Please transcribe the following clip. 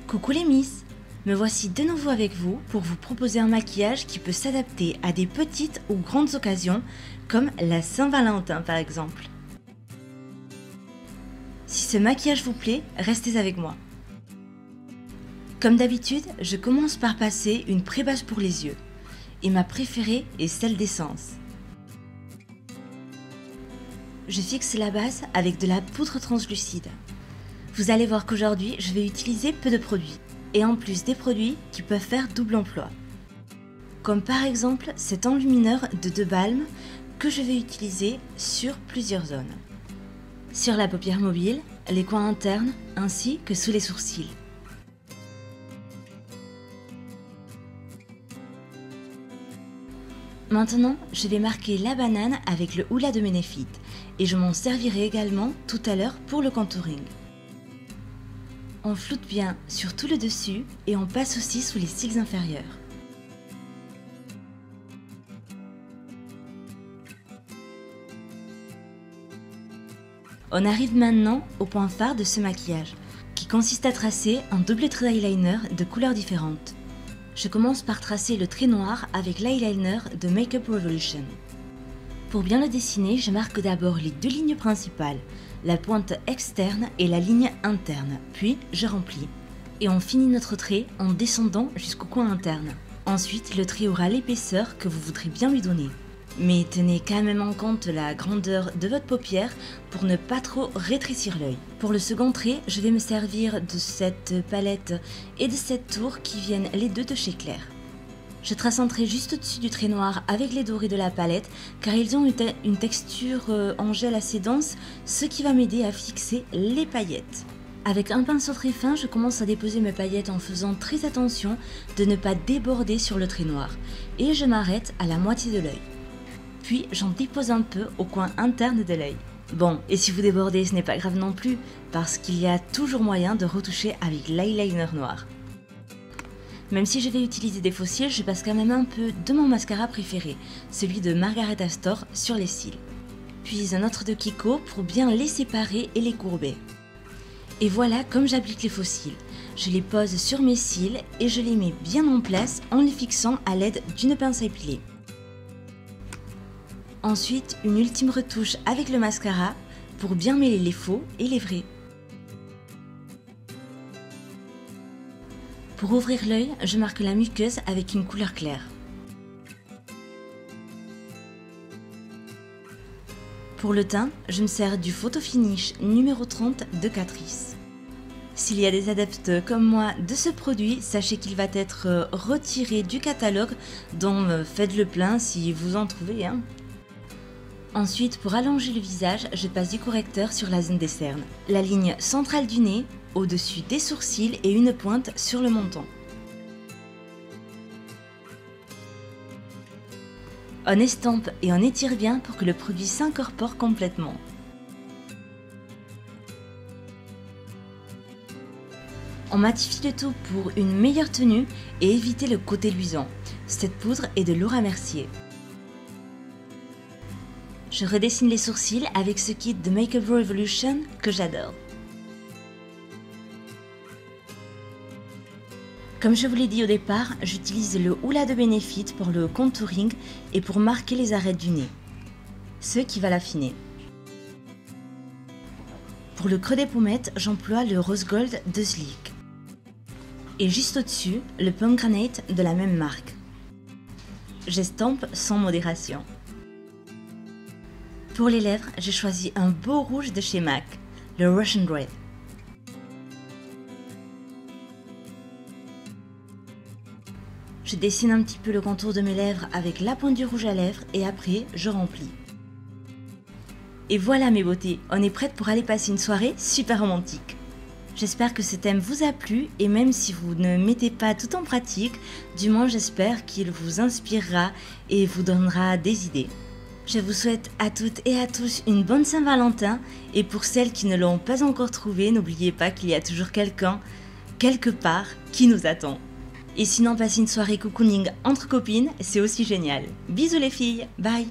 Coucou les Miss! Me voici de nouveau avec vous pour vous proposer un maquillage qui peut s'adapter à des petites ou grandes occasions comme la Saint-Valentin par exemple. Si ce maquillage vous plaît, restez avec moi. Comme d'habitude, je commence par passer une pré-base pour les yeux et ma préférée est celle d'Essence. Je fixe la base avec de la poudre translucide. Vous allez voir qu'aujourd'hui, je vais utiliser peu de produits, et en plus des produits qui peuvent faire double emploi. Comme par exemple cet enlumineur de 2 balmes que je vais utiliser sur plusieurs zones. Sur la paupière mobile, les coins internes, ainsi que sous les sourcils. Maintenant, je vais marquer la banane avec le Hoola de Benefit, et je m'en servirai également tout à l'heure pour le contouring. On floute bien sur tout le dessus et on passe aussi sous les cils inférieurs. On arrive maintenant au point phare de ce maquillage, qui consiste à tracer un double trait d'eyeliner de couleurs différentes. Je commence par tracer le trait noir avec l'eyeliner de Makeup Revolution. Pour bien le dessiner, je marque d'abord les 2 lignes principales, la pointe externe et la ligne interne, puis je remplis. Et on finit notre trait en descendant jusqu'au coin interne. Ensuite, le trait aura l'épaisseur que vous voudrez bien lui donner. Mais tenez quand même en compte la grandeur de votre paupière pour ne pas trop rétrécir l'œil. Pour le second trait, je vais me servir de cette palette et de cette tour qui viennent les deux de chez Claire. Je trace un trait juste au-dessus du trait noir avec les dorés de la palette car ils ont une texture en gel assez dense, ce qui va m'aider à fixer les paillettes. Avec un pinceau très fin, je commence à déposer mes paillettes en faisant très attention de ne pas déborder sur le trait noir et je m'arrête à la moitié de l'œil. Puis j'en dépose un peu au coin interne de l'œil. Bon, et si vous débordez, ce n'est pas grave non plus parce qu'il y a toujours moyen de retoucher avec l'eyeliner noir. Même si je vais utiliser des faux cils, je passe quand même un peu de mon mascara préféré, celui de Margaret Astor sur les cils. Puis un autre de Kiko pour bien les séparer et les courber. Et voilà comme j'applique les faux cils. Je les pose sur mes cils et je les mets bien en place en les fixant à l'aide d'une pince à épiler. Ensuite, une ultime retouche avec le mascara pour bien mêler les faux et les vrais. Pour ouvrir l'œil, je marque la muqueuse avec une couleur claire. Pour le teint, je me sers du Photo Finish numéro 30 de Catrice. S'il y a des adeptes comme moi de ce produit, sachez qu'il va être retiré du catalogue, donc faites le plein si vous en trouvez. Ensuite, pour allonger le visage, je passe du correcteur sur la zone des cernes, la ligne centrale du nez, au-dessus des sourcils et une pointe sur le menton. On estompe et on étire bien pour que le produit s'incorpore complètement. On matifie le tout pour une meilleure tenue et éviter le côté luisant. Cette poudre est de Laura Mercier. Je redessine les sourcils avec ce kit de Makeup Revolution que j'adore. Comme je vous l'ai dit au départ, j'utilise le Hoola de Benefit pour le contouring et pour marquer les arêtes du nez, ce qui va l'affiner. Pour le creux des pommettes, j'emploie le Rose Gold de Sleek. Et juste au-dessus, le Pomegranate de la même marque. J'estompe sans modération. Pour les lèvres, j'ai choisi un beau rouge de chez MAC, le Russian Red. Je dessine un petit peu le contour de mes lèvres avec la pointe du rouge à lèvres et après, je remplis. Et voilà mes beautés, on est prête pour aller passer une soirée super romantique. J'espère que ce thème vous a plu et même si vous ne mettez pas tout en pratique, du moins j'espère qu'il vous inspirera et vous donnera des idées. Je vous souhaite à toutes et à tous une bonne Saint-Valentin et pour celles qui ne l'ont pas encore trouvé, n'oubliez pas qu'il y a toujours quelqu'un, quelque part, qui nous attend. Et sinon, passer une soirée cocooning entre copines, c'est aussi génial. Bisous les filles, bye!